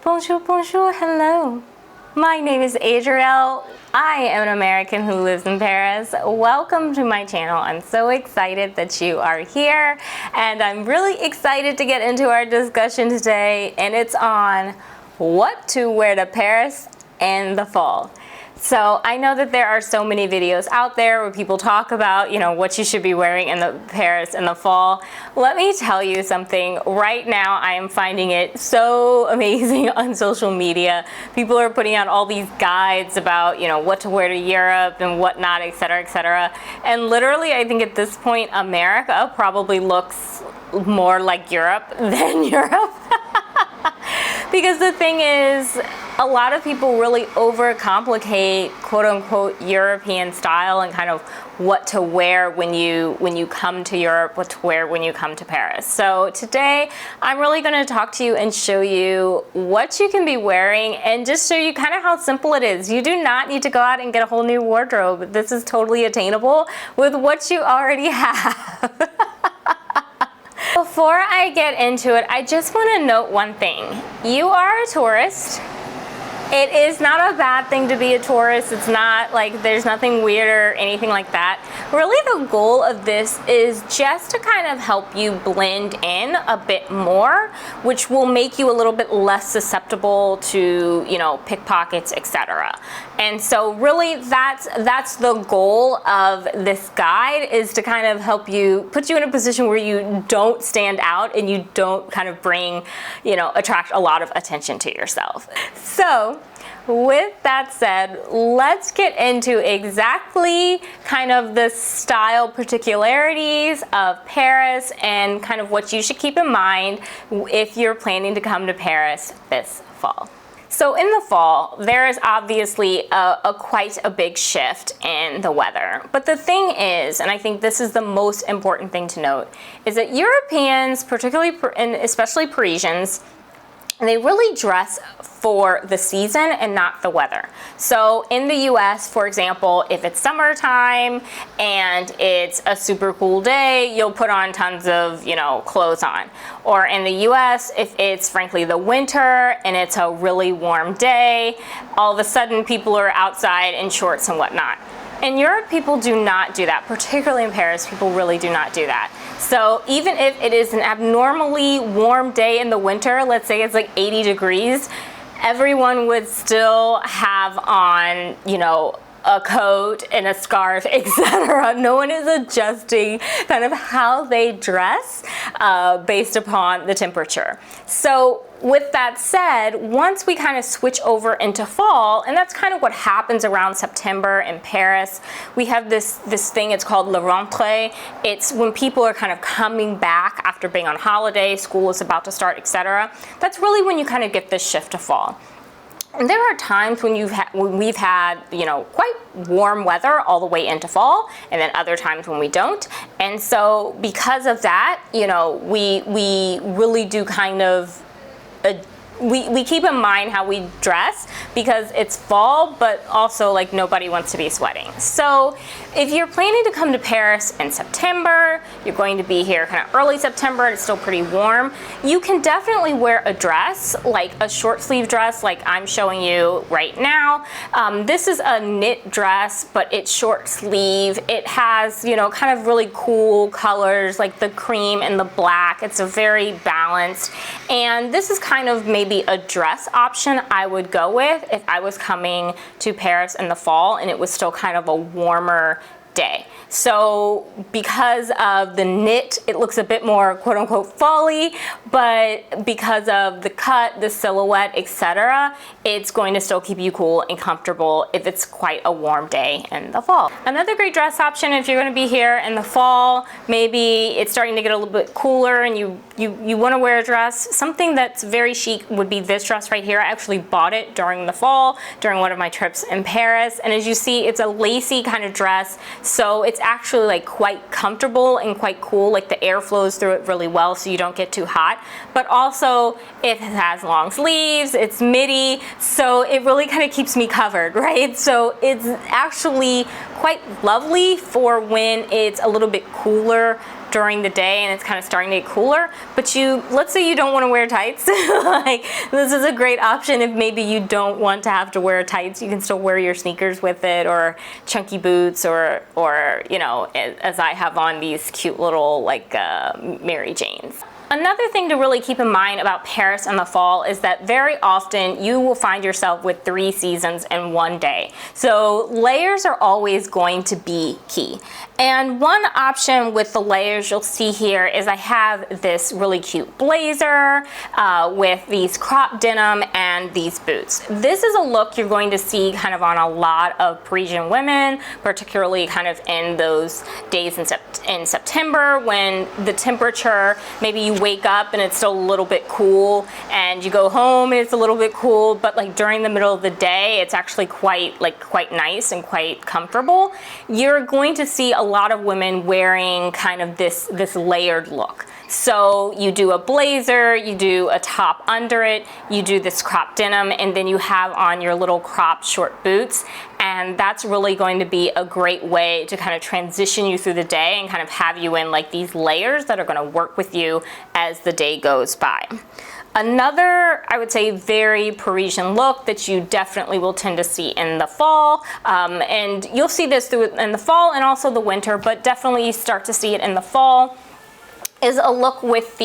Bonjour, bonjour, hello. My name is Adrielle. I am an American who lives in Paris. Welcome to my channel. I'm so excited that you are here, and I'm really excited to get into our discussion today, and it's on what to wear to Paris in the fall. So I know that there are so many videos out there where people talk about, what you should be wearing in the Paris in the fall. Let me tell you something. Right now, I am finding it so amazing on social media. People are putting out all these guides about, what to wear to Europe and whatnot, et cetera, et cetera. And literally, I think at this point, America probably looks more like Europe than Europe. Because the thing is, a lot of people really overcomplicate quote unquote European style and kind of what to wear when you come to Europe, what to wear when you come to Paris. So today I'm really going to talk to you and show you what you can be wearing and just show you kind of how simple it is. You do not need to go out and get a whole new wardrobe. This is totally attainable with what you already have. Before I get into it, I just want to note one thing. You are a tourist. It is not a bad thing to be a tourist. It's not like there's nothing weird or anything like that. Really, the goal of this is just to kind of help you blend in a bit more, which will make you a little bit less susceptible to, pickpockets, etc. And so really that's the goal of this guide, is to kind of help you, put you in a position where you don't stand out and you don't kind of bring, attract a lot of attention to yourself. So with that said, let's get into exactly kind of the style particularities of Paris and kind of what you should keep in mind if you're planning to come to Paris this fall. So in the fall, there is obviously quite a big shift in the weather. But the thing is, and I think this is the most important thing to note, is that Europeans, particularly and especially Parisians, they really dress for the season and not the weather. So in the US, for example, if it's summertime and it's a super cool day, you'll put on tons of, clothes on. Or in the US, if it's frankly the winter and it's a really warm day, all of a sudden people are outside in shorts and whatnot. In Europe, people do not do that. Particularly in Paris, people really do not do that. So even if it is an abnormally warm day in the winter, let's say it's like 80 degrees, everyone would still have on, a coat and a scarf, etc. No one is adjusting kind of how they dress based upon the temperature. So with that said, once we kind of switch over into fall, and that's kind of what happens around September in Paris, we have this thing, it's called la rentrée. It's when people are kind of coming back after being on holiday, school is about to start, etc. That's really when you kind of get this shift to fall. And there are times when we've had, quite warm weather all the way into fall, and then other times when we don't. And so because of that, we really do kind of we keep in mind how we dress, because it's fall, but also like nobody wants to be sweating. So if you're planning to come to Paris in September, you're going to be here kind of early September, and it's still pretty warm, you can definitely wear a dress, like a short sleeve dress like I'm showing you right now. This is a knit dress, but it's short sleeve. It has, kind of really cool colors like the cream and the black. It's a very balanced, and this is kind of maybe a dress option I would go with if I was coming to Paris in the fall and it was still kind of a warmer day. So because of the knit, it looks a bit more quote unquote fall-y, but because of the cut, the silhouette, etc., it's going to still keep you cool and comfortable if it's quite a warm day in the fall. Another great dress option if you're going to be here in the fall, maybe it's starting to get a little bit cooler and you want to wear a dress, something that's very chic would be this dress right here. I actually bought it during the fall, during one of my trips in Paris, and as you see, it's a lacy kind of dress, so it's actually like quite comfortable and quite cool. Like the air flows through it really well, so you don't get too hot, but also it has long sleeves, it's midi, so it really kind of keeps me covered, right? So it's actually quite lovely for when it's a little bit cooler during the day and it's kind of starting to get cooler, but let's say you don't want to wear tights. Like, this is a great option if maybe you don't want to have to wear tights. You can still wear your sneakers with it, or chunky boots, or you know, as I have on these cute little like Mary Janes. Another thing to really keep in mind about Paris in the fall is that very often you will find yourself with 3 seasons in one day. So layers are always going to be key. And one option with the layers you'll see here is I have this really cute blazer with these crop denim and these boots. This is a look you're going to see kind of on a lot of Parisian women, particularly kind of in those days in September when the temperature, maybe you wake up and it's still a little bit cool, and you go home and it's a little bit cool, but like during the middle of the day it's actually quite nice and quite comfortable. You're going to see a lot of women wearing kind of this layered look. So you do a blazer, you do a top under it, you do this crop denim, and then you have on your little cropped short boots. And that's really going to be a great way to kind of transition you through the day and kind of have you in like these layers that are going to work with you as the day goes by. Another, I would say, very Parisian look that you definitely will tend to see in the fall, and you'll see this in the fall and also the winter, but definitely start to see it in the fall, is a look with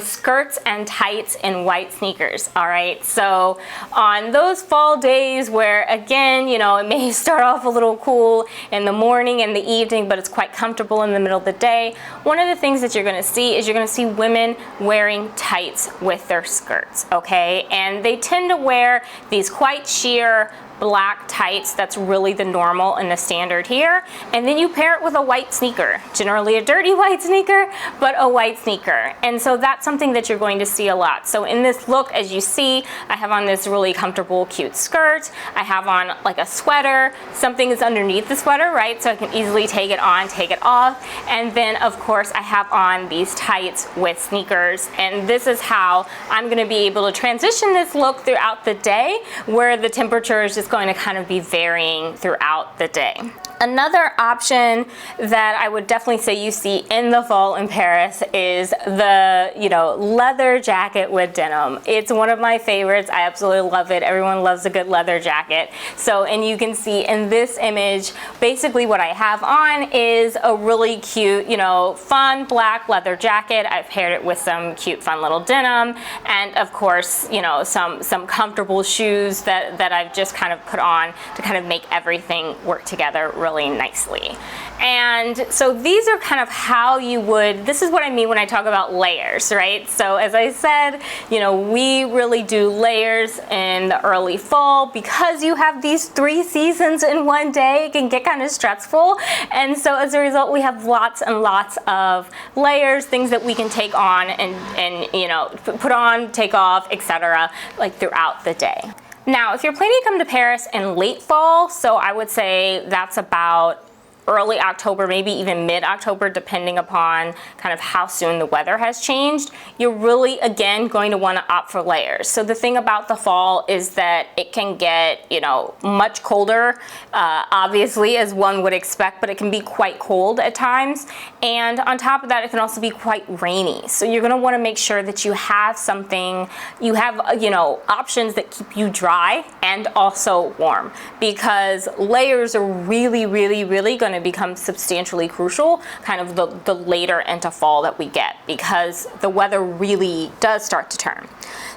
skirts and tights and white sneakers. All right, so on those fall days where, again, you know, it may start off a little cool in the morning and the evening, but it's quite comfortable in the middle of the day, one of the things that you're gonna see is you're gonna see women wearing tights with their skirts, okay? And they tend to wear these quite sheer black tights. That's really the normal and the standard here. And then you pair it with a white sneaker, generally a dirty white sneaker, but a white sneaker. And so that's something that you're going to see a lot. So in this look, as you see, I have on this really comfortable, cute skirt. I have on like a sweater. Something is underneath the sweater, right? So I can easily take it on, take it off. And then of course I have on these tights with sneakers. And this is how I'm gonna be able to transition this look throughout the day, where the temperature is just going to kind of be varying throughout the day. Another option that I would definitely say you see in the fall in Paris is the, you know, leather jacket with denim. It's one of my favorites. I absolutely love it. Everyone loves a good leather jacket. So, and you can see in this image, basically what I have on is a really cute, you know, fun black leather jacket. I've paired it with some cute, fun little denim, and of course, you know, some comfortable shoes that I've just kind of put on to kind of make everything work together really nicely. And so these are kind of how you would, this is what I mean when I talk about layers, right? So as I said, you know, we really do layers in the early fall because you have these 3 seasons in one day. It can get kind of stressful. And so as a result, we have lots and lots of layers, things that we can take on and you know, put on, take off, etc., like throughout the day. Now, if you're planning to come to Paris in late fall, so I would say that's about early October, maybe even mid-October, depending upon kind of how soon the weather has changed, you're really, again, going to want to opt for layers. So the thing about the fall is that it can get, you know, much colder, obviously, as one would expect, but it can be quite cold at times. And on top of that, it can also be quite rainy. So you're going to want to make sure that you have something, you have, you know, options that keep you dry and also warm, because layers are really, really, really going to become substantially crucial kind of the later into fall that we get, because the weather really does start to turn.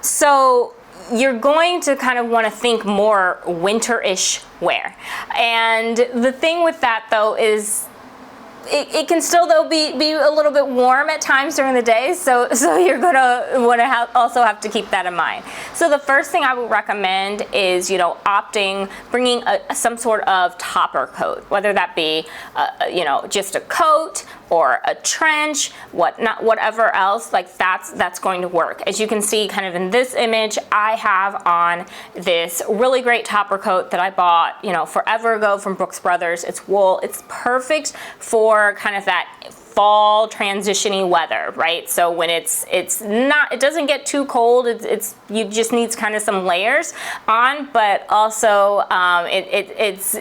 So you're going to kind of want to think more winter-ish wear. And the thing with that though is it can still though be a little bit warm at times during the day, so you're gonna want to also have to keep that in mind. So the first thing I would recommend is, you know, bringing some sort of topper coat, whether that be you know, just a coat or a trench, whatever else, like that's going to work. As you can see kind of in this image, I have on this really great topper coat that I bought, you know, forever ago from Brooks Brothers. It's wool. It's perfect for kind of that fall transitioning weather, right? So when it doesn't get too cold, you just need kind of some layers on, but also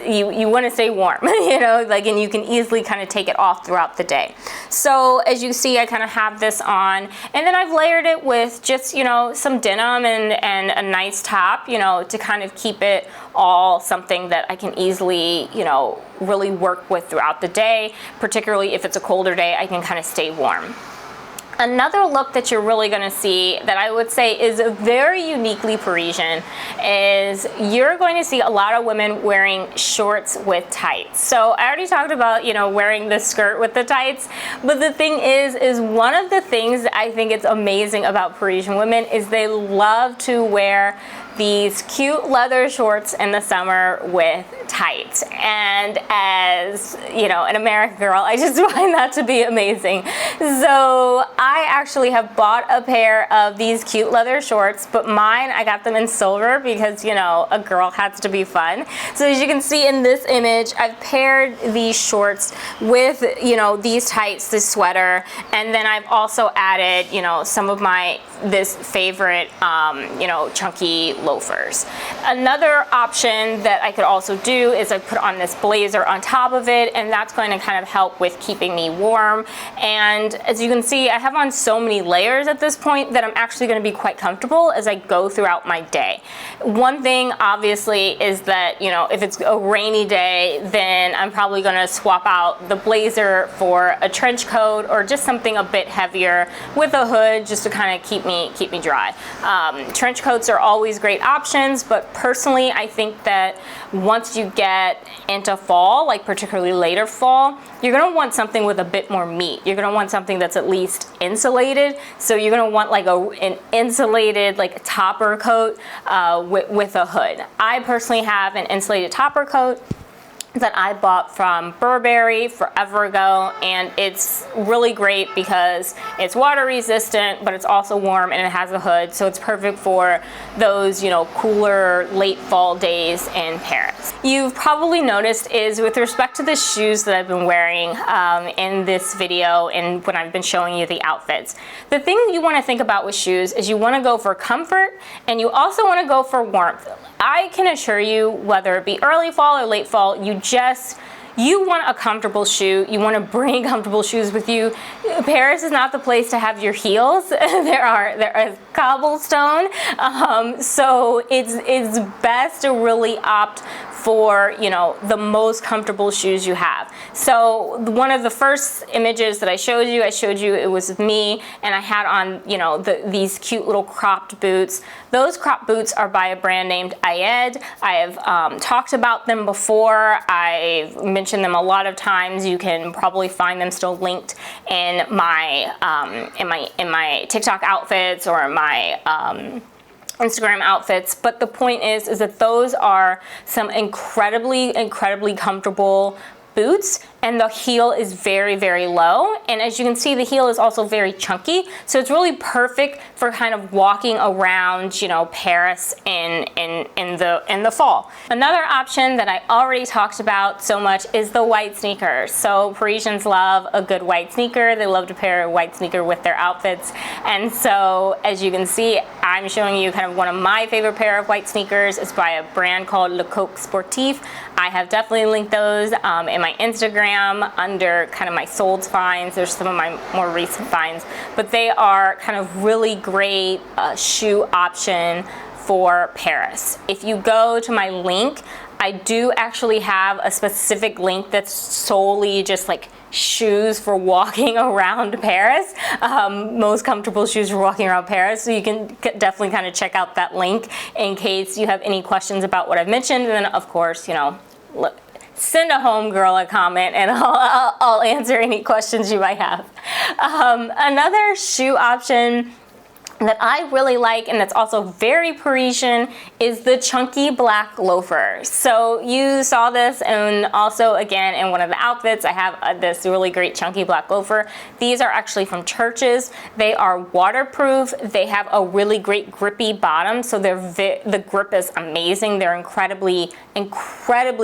you want to stay warm, you know, like, and you can easily kind of take it off throughout the day. So as you see, I kind of have this on, and then I've layered it with just, you know, some denim and a nice top, you know, to kind of keep it all something that I can easily, you know, really work with throughout the day, particularly if it's a colder day, I can kind of stay warm. Another look that you're really going to see that I would say is very uniquely Parisian is you're going to see a lot of women wearing shorts with tights. So I already talked about, you know, wearing the skirt with the tights, but the thing is one of the things that I think it's amazing about Parisian women is they love to wear these cute leather shorts in the summer with tights. And as, you know, an American girl, I just find that to be amazing. So I actually have bought a pair of these cute leather shorts, but mine, I got them in silver because, you know, a girl has to be fun. So as you can see in this image, I've paired these shorts with, you know, these tights, this sweater, and then I've also added, you know, some of this favorite, you know, chunky loafers. Another option that I could also do is I put on this blazer on top of it, and that's going to kind of help with keeping me warm. And as you can see, I have on so many layers at this point that I'm actually going to be quite comfortable as I go throughout my day. One thing obviously is that, you know, if it's a rainy day, then I'm probably going to swap out the blazer for a trench coat or just something a bit heavier with a hood just to kind of keep me dry. Trench coats are always great options, but personally I think that once you get into fall, like particularly later fall, you're going to want something with a bit more meat. You're going to want something that's at least insulated. So you're going to want like an insulated, like a topper coat with a hood. I personally have an insulated topper coat that I bought from Burberry forever ago, and it's really great because it's water resistant, but it's also warm and it has a hood, so it's perfect for those, you know, cooler late fall days in Paris. You've probably noticed is with respect to the shoes that I've been wearing in this video and when I've been showing you the outfits, the thing that you want to think about with shoes is you want to go for comfort and you also want to go for warmth. I can assure you, whether it be early fall or late fall, you want a comfortable shoe. You want to bring comfortable shoes with you. Paris is not the place to have your heels. there is cobblestone, so it's best to really opt for, you know, the most comfortable shoes you have. So one of the first images that I showed you it was with me, and I had on, you know, these cute little cropped boots. Those cropped boots are by a brand named Ayed. I have talked about them before. I've mentioned them a lot of times. You can probably find them still linked in my TikTok outfits or my Instagram outfits, but the point is that those are some incredibly comfortable boots, and the heel is very, very low. And as you can see, the heel is also very chunky, so it's really perfect for kind of walking around, you know, Paris in the fall. Another option that I already talked about so much is the white sneaker. So Parisians love a good white sneaker. They love to pair a white sneaker with their outfits. And so as you can see, I'm showing you kind of one of my favorite pair of white sneakers. It's by a brand called Le Coq Sportif. I have definitely linked those in my Instagram under kind of my sold finds. There's some of my more recent finds, but they are kind of really great shoe option for Paris. If you go to my link, I do actually have a specific link that's solely just like shoes for walking around Paris, most comfortable shoes for walking around Paris. So you can definitely kind of check out that link in case you have any questions about what I've mentioned. And then of course, you know, send a homegirl a comment and I'll answer any questions you might have. Another shoe option that I really like, and that's also very Parisian, is the chunky black loafer. So you saw this, and also again in one of the outfits I have this really great chunky black loafer. These are actually from Church's. They are waterproof. They have a really great grippy bottom, so the grip is amazing. They're incredibly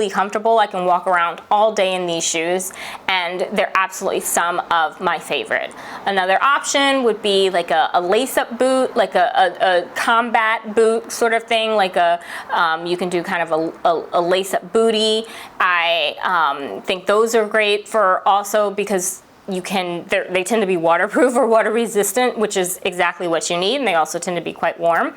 comfortable. I can walk around all day in these shoes, and they're absolutely some of my favorite. Another option would be like a lace-up boot, like a combat boot sort of thing, like you can do kind of a lace-up bootie. I think those are great for also because they tend to be waterproof or water resistant, which is exactly what you need, and they also tend to be quite warm.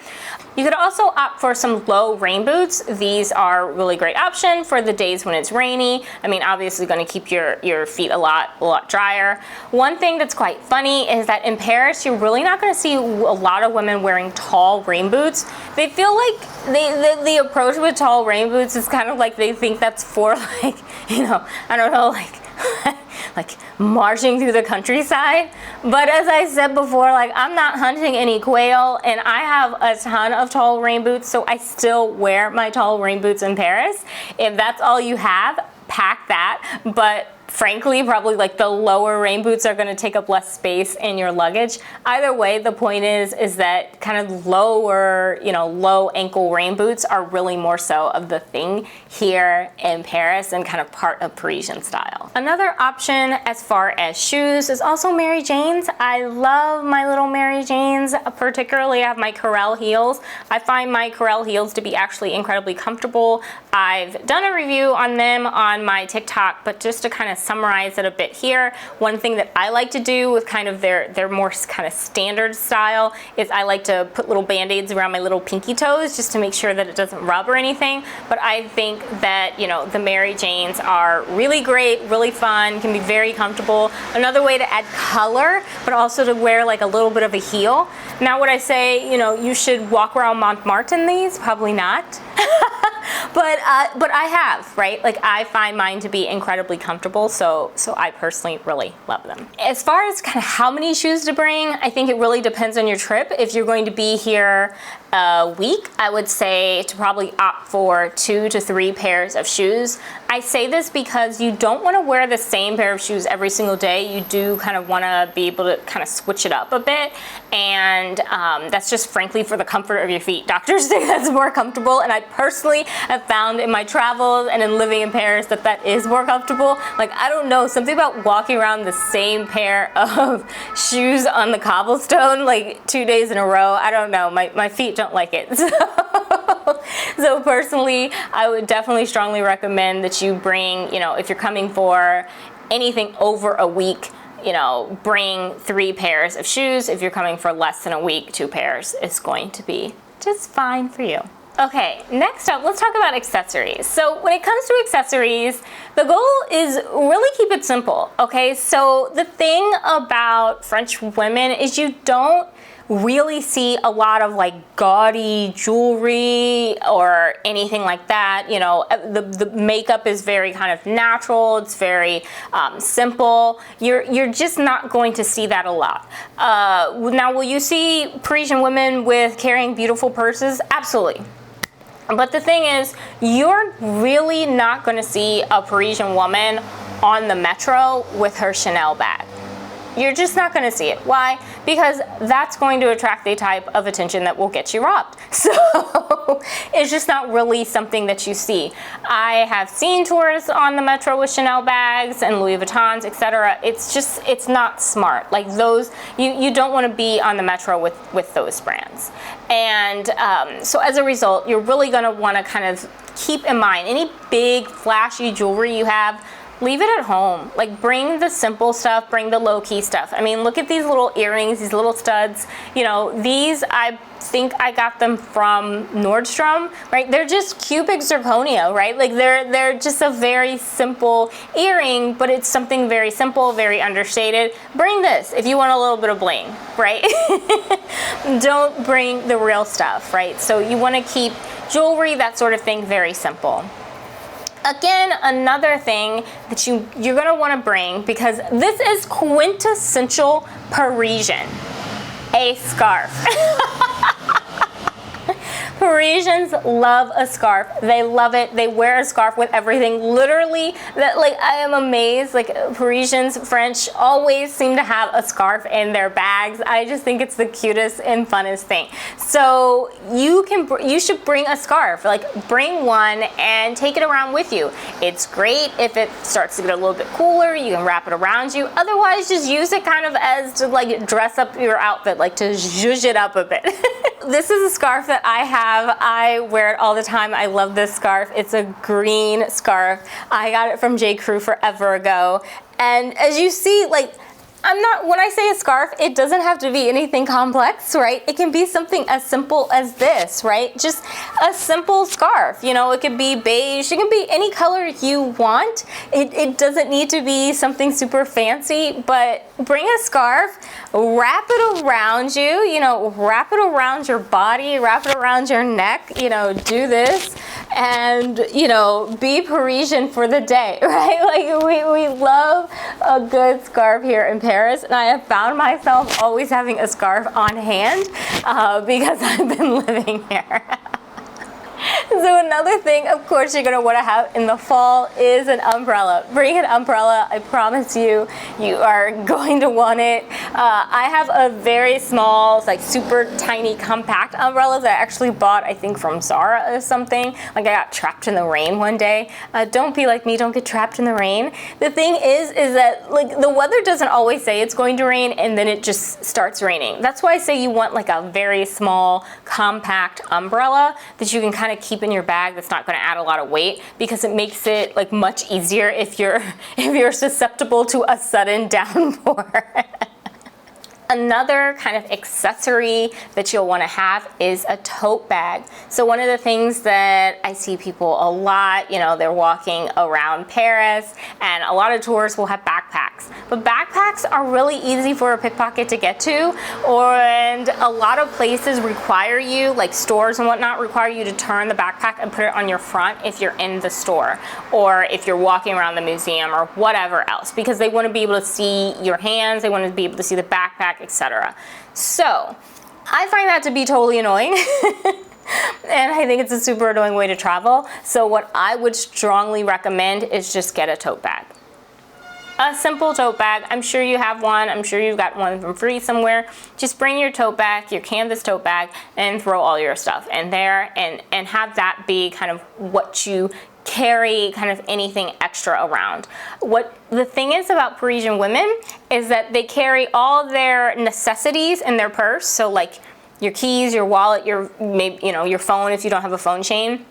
You could also opt for some low rain boots. These are a really great option for the days when it's rainy. I mean, obviously going to keep your feet a lot drier. One thing that's quite funny is that in Paris, you're really not going to see a lot of women wearing tall rain boots. They feel like the approach with tall rain boots is kind of like they think that's for like, I don't know, like marching through the countryside. But as I said before, like I'm not hunting any quail, and I have a ton of tall rain boots, so I still wear my tall rain boots in Paris. If that's all you have, pack that. But frankly, probably like the lower rain boots are going to take up less space in your luggage. Either way, the point is that kind of lower, low ankle rain boots are really more so of the thing here in Paris and kind of part of Parisian style. Another option as far as shoes is also Mary Jane's. I love my little Mary Jane's, particularly I have my Corelle heels. I find my Corelle heels to be actually incredibly comfortable. I've done a review on them on my TikTok, but just to kind of summarize it a bit here, one thing that I like to do with kind of their more kind of standard style is I like to put little band-aids around my little pinky toes just to make sure that it doesn't rub or anything. But I think that, the Mary Janes are really great, really fun, can be very comfortable. Another way to add color, but also to wear like a little bit of a heel. Now would I say, you should walk around Montmartre in these? Probably not. But I have, right? Like I find mine to be incredibly comfortable, so I personally really love them. As far as kind of how many shoes to bring, I think it really depends on your trip. If you're going to be here a week, I would say to probably opt for 2 to 3 pairs of shoes. I say this because you don't want to wear the same pair of shoes every single day. You do kind of want to be able to kind of switch it up a bit, and that's just frankly for the comfort of your feet. Doctors say that's more comfortable, and I personally have found in my travels and in living in Paris that is more comfortable. Like, I don't know, something about walking around the same pair of shoes on the cobblestone like 2 days in a row, I don't know, my feet don't like it. So personally, I would definitely strongly recommend that you bring, if you're coming for anything over a week, bring 3 pairs of shoes. If you're coming for less than a week, 2 pairs is going to be just fine for you. Okay, next up, let's talk about accessories. So when it comes to accessories, the goal is really keep it simple, okay? So the thing about French women is you don't really see a lot of like gaudy jewelry or anything like that. The makeup is very kind of natural. It's very simple. You're just not going to see that a lot. Now, will you see Parisian women with carrying beautiful purses? Absolutely. But the thing is, you're really not going to see a Parisian woman on the metro with her Chanel bag. You're just not going to see it. Why? Because that's going to attract the type of attention that will get you robbed. So it's just not really something that you see. I have seen tourists on the metro with Chanel bags and Louis Vuittons, etc. It's not smart. Like those, you don't want to be on the metro with those brands. And so as a result, you're really going to want to kind of keep in mind any big flashy jewelry you have, leave it at home. Like bring the simple stuff, bring the low key stuff. I mean, look at these little earrings, these little studs. These I think I got them from Nordstrom, right? They're just cubic zirconia, right? Like they're just a very simple earring, but it's something very simple, very understated. Bring this if you want a little bit of bling, right? Don't bring the real stuff, right? So you want to keep jewelry, that sort of thing, very simple. Again, another thing that you're going to want to bring, because this is quintessential Parisian. a scarf. Parisians love a scarf. They love it. They wear a scarf with everything. Literally, that, like, I am amazed. Like, Parisians, French always seem to have a scarf in their bags. I just think it's the cutest and funnest thing. So you should bring a scarf. Like, bring one and take it around with you. It's great if it starts to get a little bit cooler. You can wrap it around you. Otherwise, just use it kind of as to, like, dress up your outfit, like to zhuzh it up a bit. This is a scarf that I have. I wear it all the time. I love this scarf. It's a green scarf. I got it from J. Crew forever ago. And as you see, like, when I say a scarf, it doesn't have to be anything complex, right? It can be something as simple as this, right? Just a simple scarf. You know, it could be beige. It can be any color you want. It doesn't need to be something super fancy, but bring a scarf, wrap it around you, you know, wrap it around your body, wrap it around your neck, you know, do this, and, you know, be Parisian for the day, right? Like, we love a good scarf here in Paris, and I have found myself always having a scarf on hand because I've been living here. So another thing, of course, you're gonna wanna have in the fall is an umbrella. Bring an umbrella, I promise you, you are going to want it. I have a very small, like super tiny compact umbrella that I actually bought, I think from Zara or something. Like, I got trapped in the rain one day. Don't be like me, don't get trapped in the rain. The thing is that, like, the weather doesn't always say it's going to rain and then it just starts raining. That's why I say you want like a very small compact umbrella that you can kind of keep in your bag, that's not going to add a lot of weight, because it makes it like much easier if you're susceptible to a sudden downpour. Another kind of accessory that you'll want to have is a tote bag. So one of the things that I see people a lot, you know, they're walking around Paris, and a lot of tourists will have backpacks. But backpacks are really easy for a pickpocket to get to, and a lot of places require you, like stores and whatnot, require you to turn the backpack and put it on your front if you're in the store, or if you're walking around the museum or whatever else, because they want to be able to see your hands, they want to be able to see the backpack, etc. So I find that to be totally annoying. And I think it's a super annoying way to travel. So what I would strongly recommend is just get a tote bag. A simple tote bag. I'm sure you have one. I'm sure you've got one from free somewhere. Just bring your tote bag, your canvas tote bag, and throw all your stuff in there, and have that be kind of what you carry, kind of anything extra around. What the thing is about Parisian women is that they carry all their necessities in their purse. So like your keys, your wallet, your maybe, you know, your phone if you don't have a phone chain.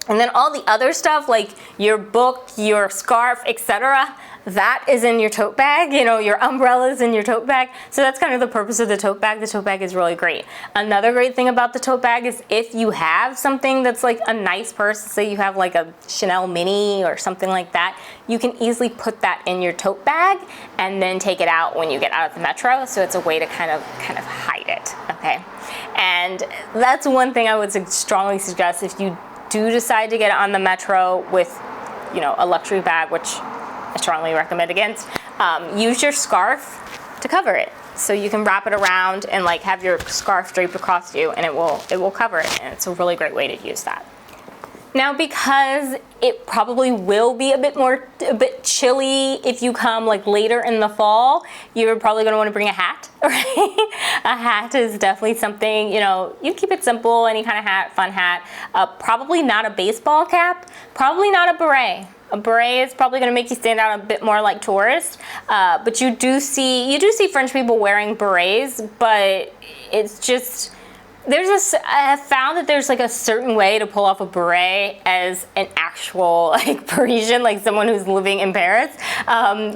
And then all the other stuff like your book, your scarf, etc., that is in your tote bag, you know, your umbrellas in your tote bag. So that's kind of the purpose of the tote bag. The tote bag is really great. Another great thing about the tote bag is if you have something that's like a nice purse, say you have like a Chanel mini or something like that, you can easily put that in your tote bag and then take it out when you get out of the metro. So it's a way to kind of hide it, okay? And that's one thing I would strongly suggest if you do decide to get on the metro with, you know, a luxury bag, which I strongly recommend against. Use your scarf to cover it, so you can wrap it around and like have your scarf draped across you, and it will cover it, and it's a really great way to use that. Now, because it probably will be a bit chilly if you come like later in the fall, you're probably going to want to bring a hat, right? A hat is definitely something, you know, you keep it simple, any kind of hat, fun hat. Probably not a baseball cap, probably not a beret. A beret is probably going to make you stand out a bit more like tourists, but you do see French people wearing berets, but it's just, I have found that there's like a certain way to pull off a beret as an actual like Parisian, like someone who's living in Paris,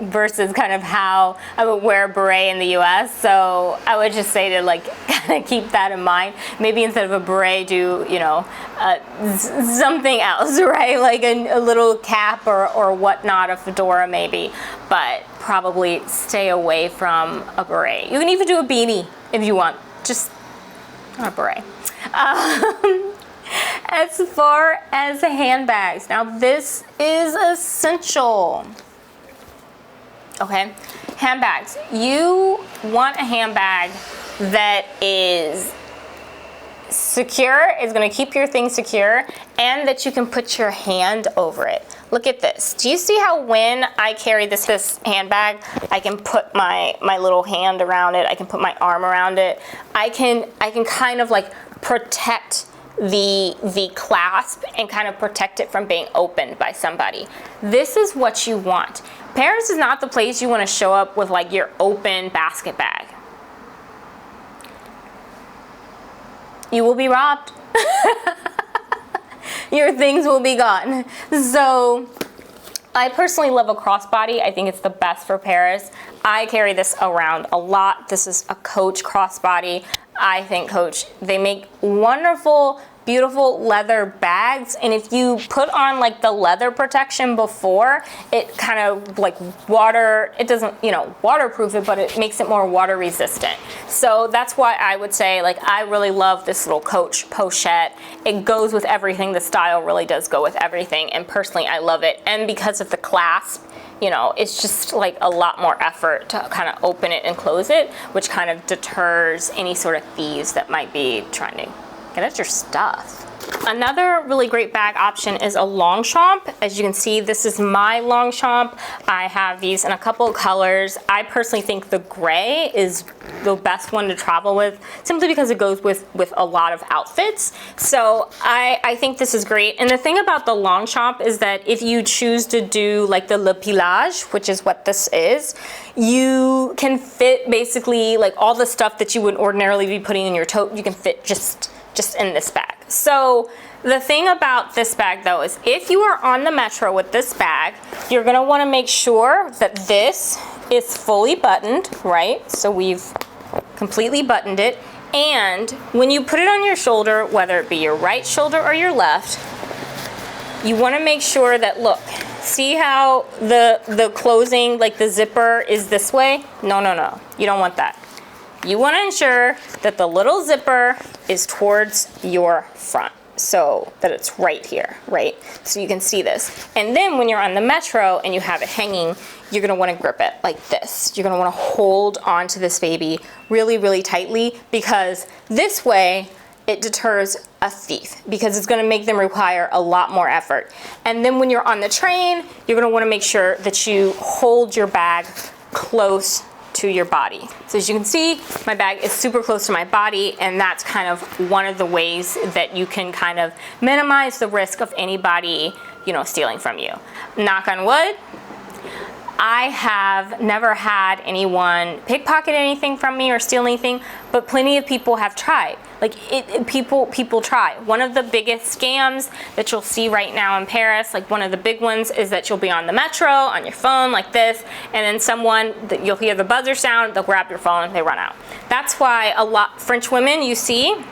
versus kind of how I would wear a beret in the US. So I would just say to like kind of keep that in mind. Maybe instead of a beret, do, you know, something else, right? Like a little cap or whatnot, a fedora maybe, but probably stay away from a beret. You can even do a beanie if you want, just not a beret. As far as the handbags, now this is essential. Okay, handbags. You want a handbag that is secure, is going to keep your thing secure, and that you can put your hand over it. Look at this. Do you see how when I carry this handbag, I can put my little hand around it, I can put my arm around it, I can kind of like protect the clasp and kind of protect it from being opened by somebody. This is what you want. Paris is not the place you want to show up with like your open basket bag. You will be robbed. Your things will be gone. So I personally love a crossbody. I think it's the best for Paris. I carry this around a lot. This is a Coach crossbody. I think Coach, they make wonderful, beautiful leather bags, and if you put on like the leather protection before, it kind of like it doesn't, you know, waterproof it, but it makes it more water resistant. So that's why I would say, like, I really love this little Coach pochette. It goes with everything. The style really does go with everything, and personally I love it. And because of the clasp, you know, it's just like a lot more effort to kind of open it and close it, which kind of deters any sort of thieves that might be trying to get at your stuff. Another really great bag option is a Longchamp. As you can see, this is my Longchamp. I have these in a couple of colors. I personally think the gray is the best one to travel with, simply because it goes with a lot of outfits. So I think this is great. And the thing about the Longchamp is that if you choose to do like the Le Pilage, which is what this is, you can fit basically like all the stuff that you would ordinarily be putting in your tote, you can fit just in this bag. So the thing about this bag though is if you are on the metro with this bag, you're gonna wanna make sure that this is fully buttoned, right? So we've completely buttoned it. And when you put it on your shoulder, whether it be your right shoulder or your left, you wanna make sure that, look, see how the closing, like the zipper is this way? No, you don't want that. You want to ensure that the little zipper is towards your front, so that it's right here, right? So you can see this. And then when you're on the metro and you have it hanging, you're gonna wanna grip it like this. You're gonna wanna hold onto this baby really, really tightly, because this way it deters a thief, because it's gonna make them require a lot more effort. And then when you're on the train, you're gonna wanna make sure that you hold your bag close to your body. So as you can see, my bag is super close to my body, and that's kind of one of the ways that you can kind of minimize the risk of anybody, you know, stealing from you. Knock on wood, I have never had anyone pickpocket anything from me or steal anything, but plenty of people have tried. Like people try. One of the biggest scams that you'll see right now in Paris, like one of the big ones, is that you'll be on the metro on your phone like this, and then you'll hear the buzzer sound, they'll grab your phone, they run out. That's why a lot French women you see,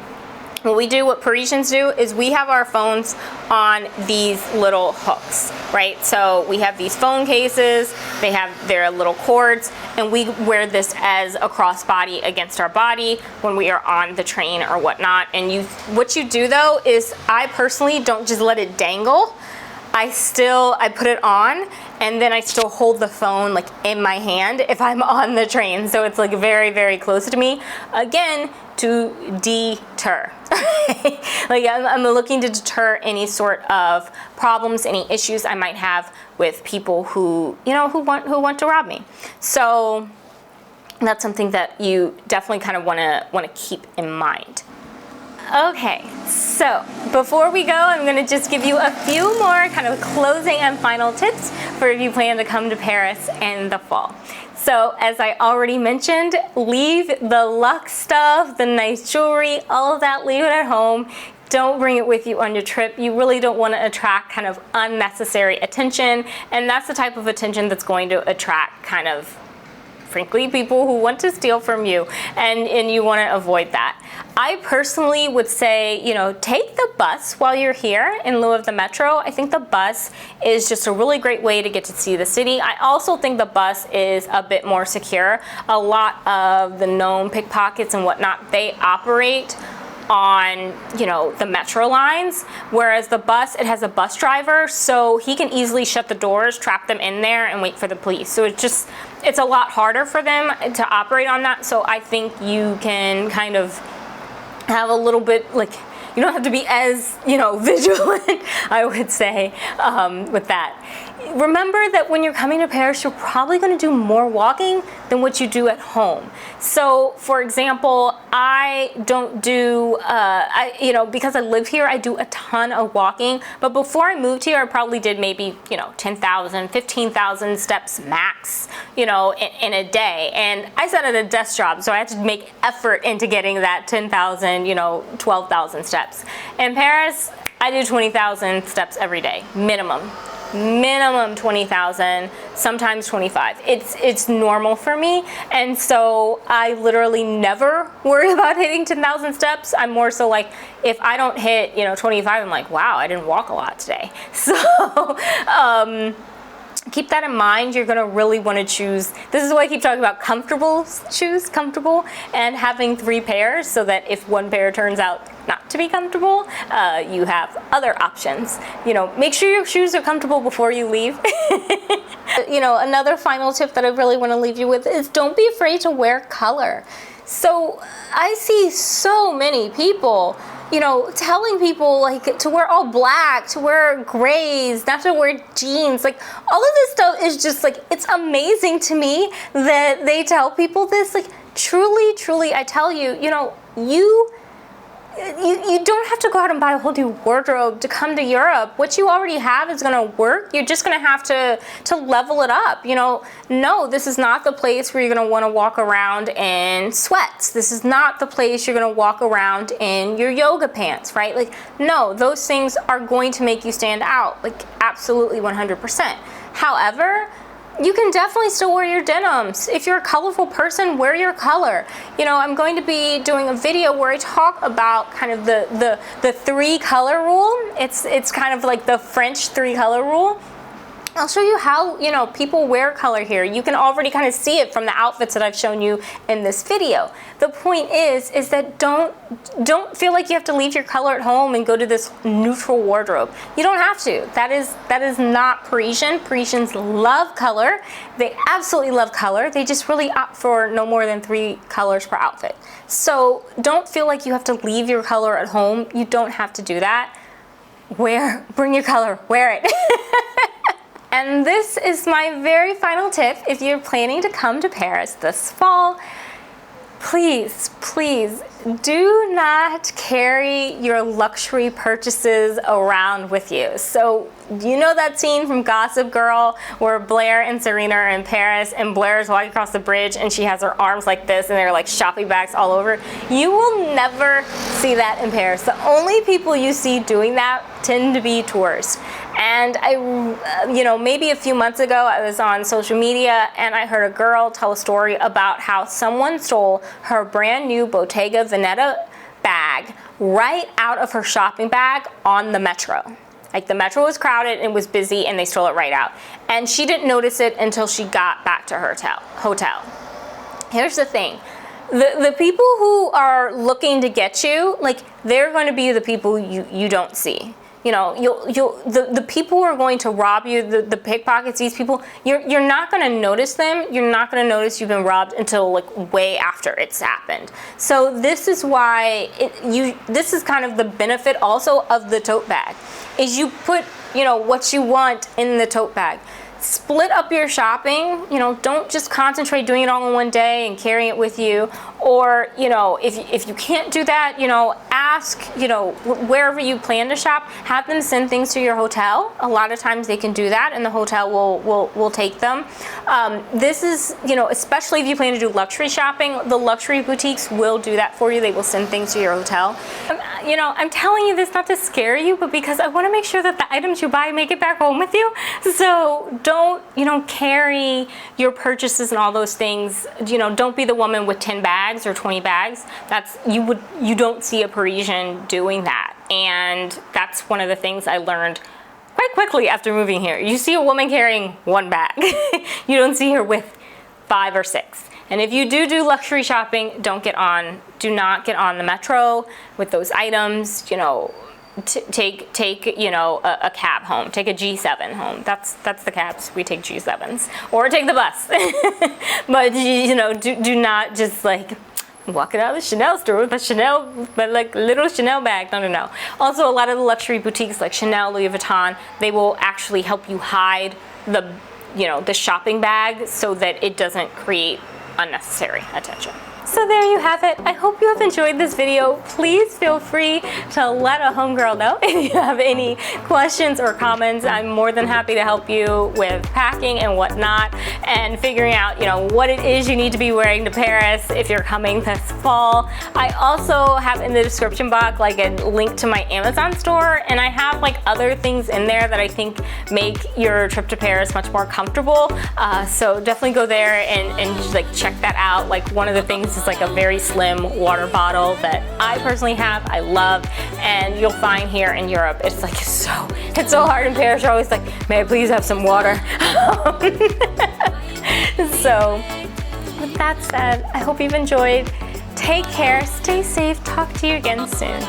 what Parisians do is we have our phones on these little hooks, right? So we have these phone cases, they have their little cords, and we wear this as a crossbody against our body when we are on the train or whatnot. And what you do though is, I personally don't just let it dangle. I put it on, and then I still hold the phone like in my hand if I'm on the train. So it's like very, very close to me. Again, to deter. Like I'm looking to deter any sort of problems, any issues I might have with people who want to rob me. So that's something that you definitely kind of want to keep in mind. Okay, so before we go, I'm going to just give you a few more kind of closing and final tips for if you plan to come to Paris in the fall. So as I already mentioned, leave the luxe stuff, the nice jewelry, all of that, leave it at home. Don't bring it with you on your trip. You really don't want to attract kind of unnecessary attention, and that's the type of attention that's going to attract kind of, frankly, people who want to steal from you, and you want to avoid that. I personally would say, take the bus while you're here in lieu of the metro. I think the bus is just a really great way to get to see the city. I also think the bus is a bit more secure. A lot of the known pickpockets and whatnot, they operate on, you know, the metro lines, whereas the bus, it has a bus driver, so he can easily shut the doors, trap them in there, and wait for the police. So it's a lot harder for them to operate on that. So I think you can kind of have a little bit, like, you don't have to be as, you know, vigilant, I would say, with that. Remember that when you're coming to Paris, you're probably going to do more walking than what you do at home. So, for example, I don't do, you know, because I live here, I do a ton of walking. But before I moved here, I probably did maybe, you know, 10,000, 15,000 steps max, you know, in a day. And I sat at a desk job, so I had to make effort into getting that 10,000, you know, 12,000 steps. In Paris, I do 20,000 steps every day, minimum 20,000, sometimes 25. It's normal for me, and so I literally never worry about hitting 10,000 steps. I'm more so like, if I don't hit, you know, 25, I'm like, wow, I didn't walk a lot today. So keep that in mind. You're gonna really want to choose, this is why I keep talking about comfortable shoes, comfortable, and having 3 pairs, so that if one pair turns out not to be comfortable, you have other options. You know, make sure your shoes are comfortable before you leave. You know, another final tip that I really want to leave you with is don't be afraid to wear color. So I see so many people, you know, telling people like to wear all black, to wear grays, not to wear jeans. Like, all of this stuff is just like, it's amazing to me that they tell people this. Like, truly, I tell you, you know, you don't have to go out and buy a whole new wardrobe to come to Europe. What you already have is gonna work. You're just gonna have to level it up. You know, no, this is not the place where you're gonna wanna walk around in sweats. This is not the place you're gonna walk around in your yoga pants, right? Like, no, those things are going to make you stand out, like absolutely 100%. However, you can definitely still wear your denims. If you're a colorful person, wear your color. You know, I'm going to be doing a video where I talk about kind of the 3 color rule. It's kind of like the French 3 color rule. I'll show you how, you know, people wear color here. You can already kind of see it from the outfits that I've shown you in this video. The point is that don't feel like you have to leave your color at home and go to this neutral wardrobe. You don't have to. That is not Parisian. Parisians love color. They absolutely love color. They just really opt for no more than 3 colors per outfit. So don't feel like you have to leave your color at home. You don't have to do that. Bring your color, wear it. And this is my very final tip. If you're planning to come to Paris this fall, please do not carry your luxury purchases around with you. So, you know that scene from Gossip Girl where Blair and Serena are in Paris and Blair is walking across the bridge and she has her arms like this and they're like shopping bags all over? You will never see that in Paris. The only people you see doing that tend to be tourists. And you know, maybe a few months ago, I was on social media and I heard a girl tell a story about how someone stole her brand new Bottega Veneta bag right out of her shopping bag on the metro. Like, the metro was crowded and was busy and they stole it right out. And she didn't notice it until she got back to her hotel. Here's the thing. The people who are looking to get you, like, they're going to be the people you don't see. You know, the people who are going to rob you, the pickpockets, these people, you're not going to notice them. You're not going to notice you've been robbed until like way after it's happened. So this is why this is kind of the benefit also of the tote bag, is you put, you know, what you want in the tote bag. Split up your shopping. You know, don't just concentrate doing it all in one day and carrying it with you. Or, you know, if you can't do that, you know, ask, you know, wherever you plan to shop, have them send things to your hotel. A lot of times they can do that and the hotel will take them. This is, you know, especially if you plan to do luxury shopping, the luxury boutiques will do that for you. They will send things to your hotel. You know, I'm telling you this not to scare you, but because I want to make sure that the items you buy make it back home with you. So don't, you know, carry your purchases and all those things. You know, don't be the woman with 10 bags or 20 bags. You don't see a Parisian doing that. And that's one of the things I learned quite quickly after moving here. You see a woman carrying 1 bag. You don't see her with 5 or 6. And if you do luxury shopping, do not get on the metro with those items. You know, take you know, a cab home. Take a G7 home. That's the cabs. We take G7s, or take the bus. But you know, do not just like walking out of the Chanel store with but like little Chanel bag. No. Also, a lot of the luxury boutiques like Chanel, Louis Vuitton, they will actually help you hide the, you know, the shopping bag so that it doesn't create unnecessary attention. So there you have it. I hope you have enjoyed this video. Please feel free to let a homegirl know if you have any questions or comments. I'm more than happy to help you with packing and whatnot, and figuring out, you know, what it is you need to be wearing to Paris if you're coming this fall. I also have in the description box like a link to my Amazon store, and I have like other things in there that I think make your trip to Paris much more comfortable. So definitely go there and just like check that out. Like one of the things is like a very slim water bottle that I personally have, I love, and you'll find here in Europe, it's like it's so hard in Paris. You're always like, may I please have some water? So with that said, I hope you've enjoyed. Take care, stay safe, talk to you again soon.